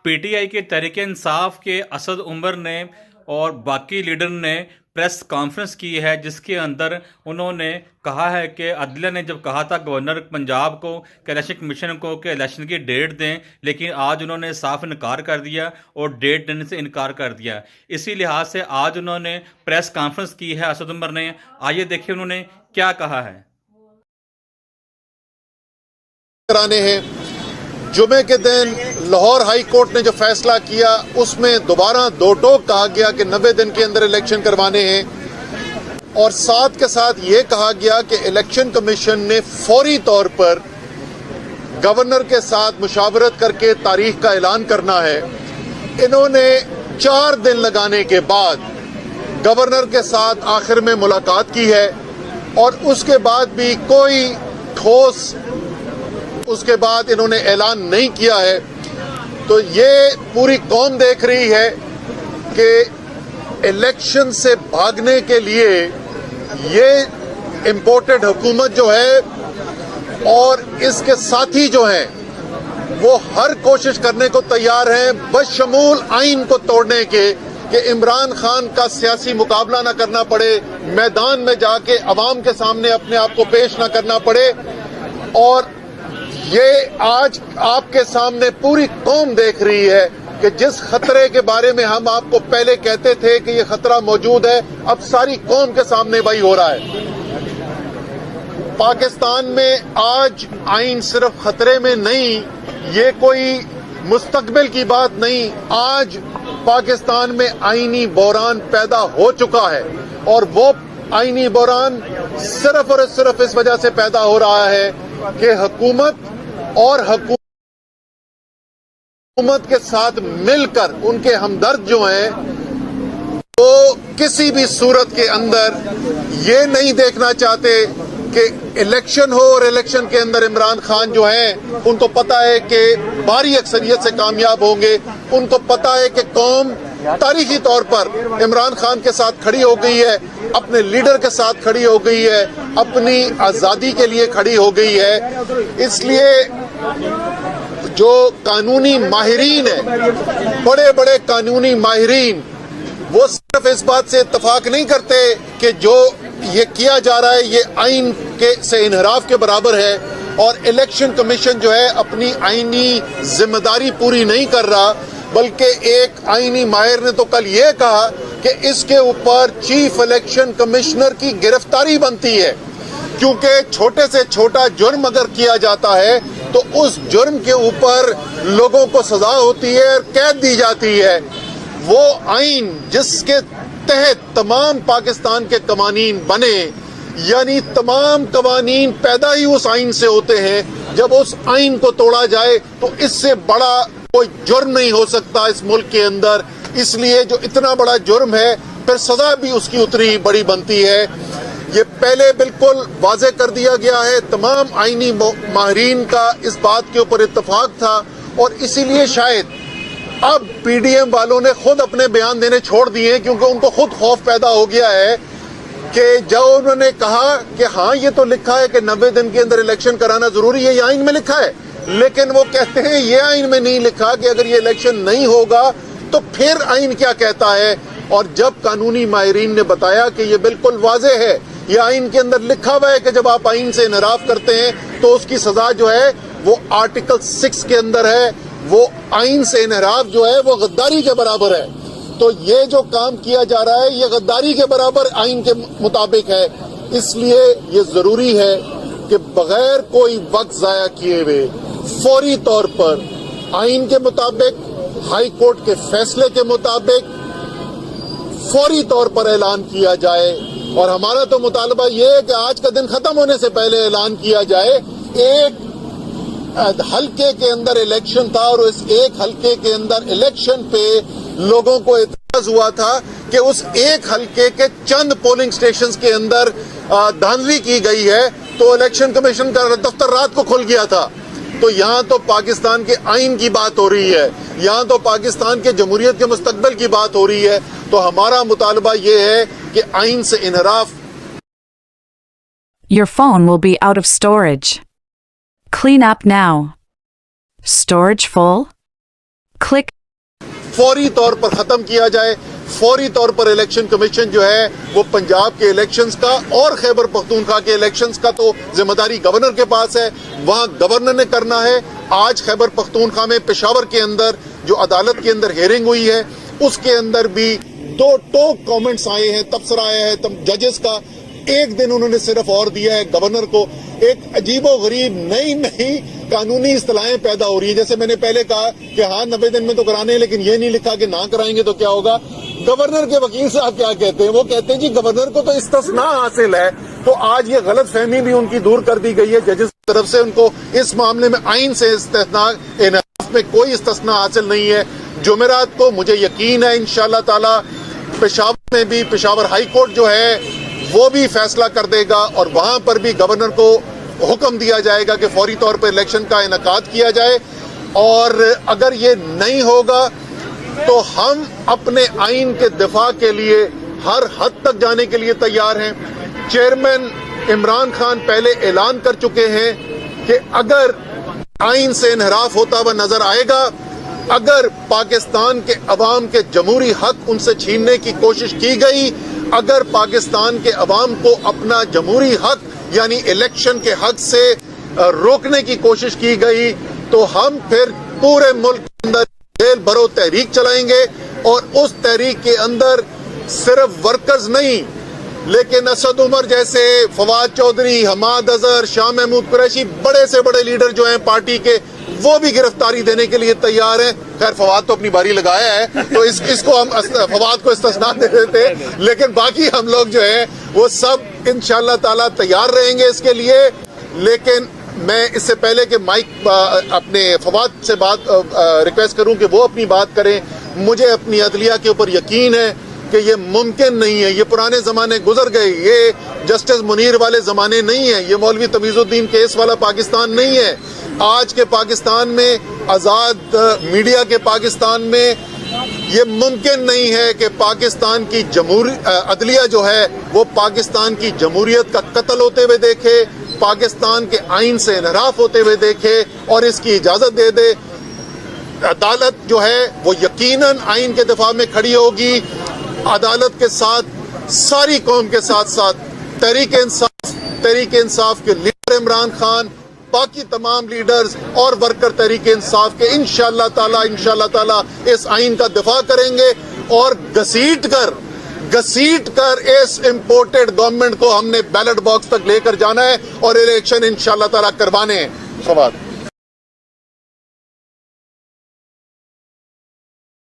P T I کے تحریک انصاف کے اسد عمر نے اور باقی لیڈر نے پریس کانفرنس کی ہے، جس کے اندر انہوں نے کہا ہے کہ عدلیہ نے جب کہا تھا گورنر پنجاب کو کہ الیکشن کمیشن کو کہ الیکشن کی ڈیٹ دیں، لیکن آج انہوں نے صاف انکار کر دیا اور ڈیٹ دینے سے انکار کر دیا۔ اسی لحاظ سے آج انہوں نے پریس کانفرنس کی ہے اسد عمر نے۔ آئیے دیکھیں انہوں نے کیا کہا ہے۔ کرانے ہیں جمعے کے دن لاہور ہائی کورٹ نے جو فیصلہ کیا اس میں دوبارہ دو ٹوک کہا گیا کہ 90 دن کے اندر الیکشن کروانے ہیں، اور ساتھ کے ساتھ یہ کہا گیا کہ الیکشن کمیشن نے فوری طور پر گورنر کے ساتھ مشاورت کر کے تاریخ کا اعلان کرنا ہے۔ انہوں نے 4 دن لگانے کے بعد گورنر کے ساتھ آخر میں ملاقات کی ہے، اور اس کے بعد بھی کوئی ٹھوس اس کے بعد انہوں نے اعلان نہیں کیا ہے۔ تو یہ پوری قوم دیکھ رہی ہے کہ الیکشن سے بھاگنے کے لیے یہ امپورٹڈ حکومت جو ہے اور اس کے ساتھی جو ہیں وہ ہر کوشش کرنے کو تیار ہیں بشمول آئین کو توڑنے کے، کہ عمران خان کا سیاسی مقابلہ نہ کرنا پڑے، میدان میں جا کے عوام کے سامنے اپنے آپ کو پیش نہ کرنا پڑے۔ اور یہ آج آپ کے سامنے پوری قوم دیکھ رہی ہے کہ جس خطرے کے بارے میں ہم آپ کو پہلے کہتے تھے کہ یہ خطرہ موجود ہے، اب ساری قوم کے سامنے وہی ہو رہا ہے۔ پاکستان میں آج آئین صرف خطرے میں نہیں، یہ کوئی مستقبل کی بات نہیں، آج پاکستان میں آئینی بحران پیدا ہو چکا ہے، اور وہ آئینی بحران صرف اور صرف اس وجہ سے پیدا ہو رہا ہے کہ حکومت اور حکومت کے ساتھ مل کر ان کے ہمدرد جو ہیں وہ کسی بھی صورت کے اندر یہ نہیں دیکھنا چاہتے کہ الیکشن ہو، اور الیکشن کے اندر عمران خان جو ہیں ان کو پتا ہے کہ بھاری اکثریت سے کامیاب ہوں گے، ان کو پتا ہے کہ قوم تاریخی طور پر عمران خان کے ساتھ کھڑی ہو گئی ہے، اپنے لیڈر کے ساتھ کھڑی ہو گئی ہے، اپنی آزادی کے لیے کھڑی ہو گئی ہے۔ اس لیے جو قانونی ماہرین ہیں، بڑے بڑے قانونی ماہرین، وہ صرف اس بات سے اتفاق نہیں کرتے کہ جو یہ کیا جا رہا ہے یہ آئین سے انحراف کے برابر ہے، اور الیکشن کمیشن جو ہے اپنی آئینی ذمہ داری پوری نہیں کر رہا، بلکہ ایک آئینی ماہر نے تو کل یہ کہا کہ اس کے اوپر چیف الیکشن کمشنر کی گرفتاری بنتی ہے، کیونکہ چھوٹے سے چھوٹا جرم اگر کیا جاتا ہے تو اس جرم کے اوپر لوگوں کو سزا ہوتی ہے اور قید دی جاتی ہے۔ وہ آئین جس کے تحت تمام پاکستان کے قوانین بنے، یعنی تمام قوانین پیدا ہی اس آئین سے ہوتے ہیں، جب اس آئین کو توڑا جائے تو اس سے بڑا کوئی جرم نہیں ہو سکتا اس ملک کے اندر۔ اس لیے جو اتنا بڑا جرم ہے پھر سزا بھی اس کی اتنی بڑی بنتی ہے۔ یہ پہلے بالکل واضح کر دیا گیا ہے، تمام آئینی ماہرین کا اس بات کے اوپر اتفاق تھا، اور اسی لیے شاید اب پی ڈی ایم والوں نے خود اپنے بیان دینے چھوڑ دیے ہیں، کیونکہ ان کو خود خوف پیدا ہو گیا ہے کہ جو انہوں نے کہا کہ ہاں یہ تو لکھا ہے کہ 90 دن کے اندر الیکشن کرانا ضروری ہے، یہ آئین میں لکھا ہے، لیکن وہ کہتے ہیں یہ آئین میں نہیں لکھا کہ اگر یہ الیکشن نہیں ہوگا تو پھر آئین کیا کہتا ہے۔ اور جب قانونی ماہرین نے بتایا کہ یہ بالکل واضح ہے، یہ آئین کے اندر لکھا ہوا ہے کہ جب آپ آئین سے انحراف کرتے ہیں تو اس کی سزا جو ہے وہ آرٹیکل 6 کے اندر ہے، وہ آئین سے انحراف جو ہے وہ غداری کے برابر ہے۔ تو یہ جو کام کیا جا رہا ہے یہ غداری کے برابر آئین کے مطابق ہے۔ اس لیے یہ ضروری ہے کہ بغیر کوئی وقت ضائع کیے ہوئے فوری طور پر آئین کے مطابق، ہائی کورٹ کے فیصلے کے مطابق فوری طور پر اعلان کیا جائے۔ اور ہمارا تو مطالبہ یہ ہے کہ آج کا دن ختم ہونے سے پہلے اعلان کیا جائے۔ ایک حلقے کے اندر الیکشن تھا، اور اس ایک حلقے کے اندر الیکشن پہ لوگوں کو اعتراض ہوا تھا کہ اس ایک حلقے کے چند پولنگ سٹیشنز کے اندر دھاندلی کی گئی ہے، تو الیکشن کمیشن کا دفتر رات کو کھل گیا تھا۔ تو یہاں تو پاکستان کے آئین کی بات ہو رہی ہے، یہاں تو پاکستان کے جمہوریت کے مستقبل کی بات ہو رہی ہے۔ تو ہمارا مطالبہ یہ ہے کہ آئین سے انحراف۔ Your phone will be out of storage. Clean up now. Storage full? Click فوری طور پر ختم کیا جائے. فوری طور پر الیکشن کمیشن جو ہے وہ پنجاب کے الیکشنز کا اور خیبر پختونخوا کے الیکشنز کا تو ذمہ داری گورنر کے پاس ہے, وہاں گورنر نے کرنا ہے. آج خیبر پختونخوا میں پشاور کے اندر جو عدالت کے اندر ہیئرنگ ہوئی ہے اس کے اندر بھی 2 ٹوک کامنٹس آئے ہیں, تبصرہ آیا ہے ججز کا. ایک دن انہوں نے صرف اور دیا ہے گورنر کو. ایک عجیب و غریب نئی قانونی اصطلاحیں پیدا ہو رہی ہیں. جیسے میں نے پہلے کہا کہ ہاں 90 دن میں تو کرانے ہیں, لیکن یہ نہیں لکھا کہ نہ کرائیں گے تو کیا ہوگا. گورنر کے وکیل صاحب کیا کہتے ہیں, وہ کہتے ہیں جی گورنر کو تو استثناء حاصل ہے. تو آج یہ غلط فہمی بھی ان کی دور کر دی گئی ہے ججز کی طرف سے. ان کو اس معاملے میں آئین سے استثناء انعاف میں کوئی استثناء حاصل نہیں ہے. جمعرات کو مجھے یقین ہے انشاءاللہ تعالی پشاور میں بھی پشاور ہائی کورٹ جو ہے وہ بھی فیصلہ کر دے گا, اور وہاں پر بھی گورنر کو حکم دیا جائے گا کہ فوری طور پر الیکشن کا انعقاد کیا جائے. اور اگر یہ نہیں ہوگا تو ہم اپنے آئین کے دفاع کے لیے ہر حد تک جانے کے لیے تیار ہیں. چیئرمین عمران خان پہلے اعلان کر چکے ہیں کہ اگر آئین سے انحراف ہوتا ہوا نظر آئے گا, اگر پاکستان کے عوام کے جمہوری حق ان سے چھیننے کی کوشش کی گئی, اگر پاکستان کے عوام کو اپنا جمہوری حق یعنی الیکشن کے حق سے روکنے کی کوشش کی گئی, تو ہم پھر پورے ملک کے اندر جیل بھرو تحریک چلائیں گے. اور اس تحریک کے اندر صرف ورکرز نہیں لیکن اسد عمر جیسے, فواد چودھری, حماد اظہر, شاہ محمود قریشی, بڑے سے بڑے لیڈر جو ہیں پارٹی کے, وہ بھی گرفتاری دینے کے لیے تیار ہیں. خیر فواد تو اپنی باری لگایا ہے تو اس کو ہم فواد کو استثناء دے دیتے, لیکن باقی ہم لوگ جو ہیں وہ سب انشاءاللہ تعالی تیار رہیں گے اس کے لیے. لیکن میں اس سے پہلے کہ مائک اپنے فواد سے بات ریکویسٹ کروں کہ وہ اپنی بات کریں, مجھے اپنی عدلیہ کے اوپر یقین ہے کہ یہ ممکن نہیں ہے. یہ پرانے زمانے گزر گئے, یہ جسٹس منیر والے زمانے نہیں ہیں, یہ مولوی تمیز الدین کیس والا پاکستان نہیں ہے. آج کے پاکستان میں, آزاد میڈیا کے پاکستان میں یہ ممکن نہیں ہے کہ پاکستان کی عدلیہ جو ہے وہ پاکستان کی جمہوریت کا قتل ہوتے ہوئے دیکھے, پاکستان کے آئین سے انحراف ہوتے ہوئے دیکھے اور اس کی اجازت دے دے. عدالت جو ہے وہ یقیناً آئین کے دفاع میں کھڑی ہوگی. عدالت کے ساتھ ساری قوم کے ساتھ ساتھ تحریک انصاف کے لیڈر عمران خان, باقی تمام لیڈرز اور ورکر تحریک انصاف کے انشاءاللہ تعالی اس آئین کا دفاع کریں گے. اور گھسیٹ کر اس امپورٹڈ گورنمنٹ کو ہم نے بیلٹ باکس تک لے کر جانا ہے اور الیکشن انشاءاللہ تعالی کروانے ہیں. فواد